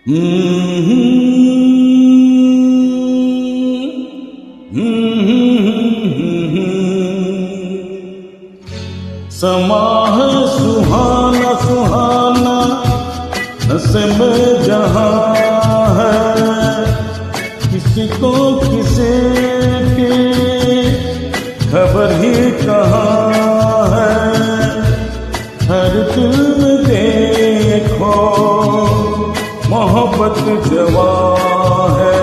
समा है सुहाना सुहाना नस्म जहां है, किसी को किसी की खबर ही कहाँ है। हर दिल में देखो मोहब्बत जवां है।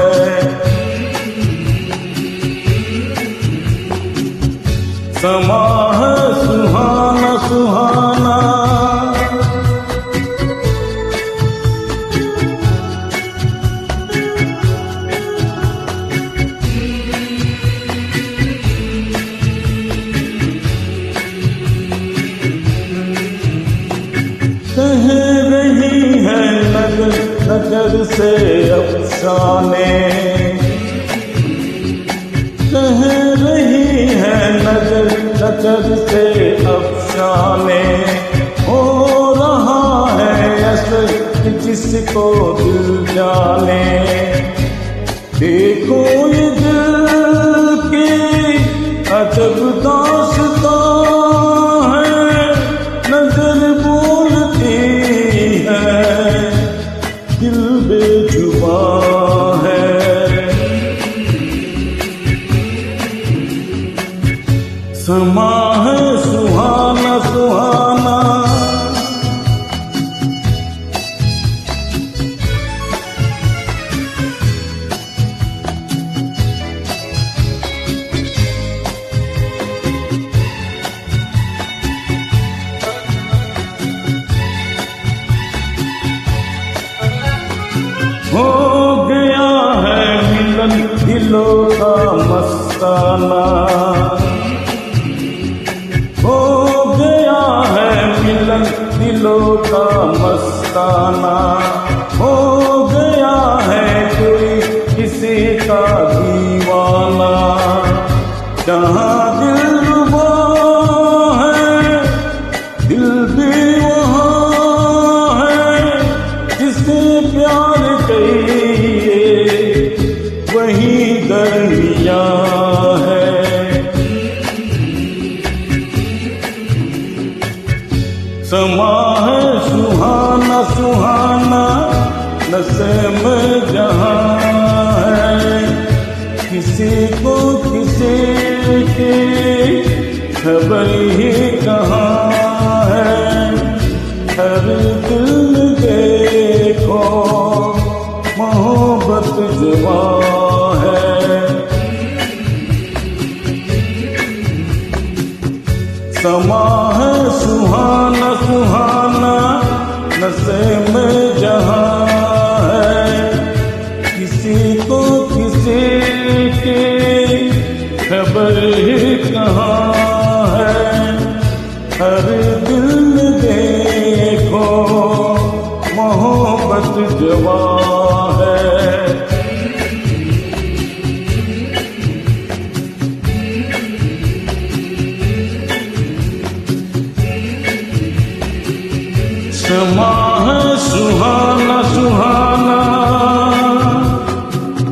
समा है सुहाना सुहाना कह रही है नजर नजर से अफसाने, कह रही है नजर नजर से अफसाने। हो रहा है असर जिसको दिल जाने। देखो ये दिल की अजब दास्तां है, नजर बोलती है दिल बेजुबां है। समा है सुहाना सुहाना हो गया है मिलन दिलों का मस्ताना। हो गया है मिलन दिलों का मस्ताना। हो गया है कोई किसी का दीवाना। जहाँ दिल रुबा है दिल भी वहाँ है। जिसे प्यार कहिए वही दरमिया है। समा है सुहाना सुहाना नस्म जहां है, किसी को किसी की खबर ही कहाँ है। हर दिल देखो मोहब्बत जवां है। समा है सुहाना सुहाना नस्म जहां है, किसी को किसी की खबर ही कहाँ है। हर दिल देखो मोहब्बत जवां है। समा है सुहाना सुहाना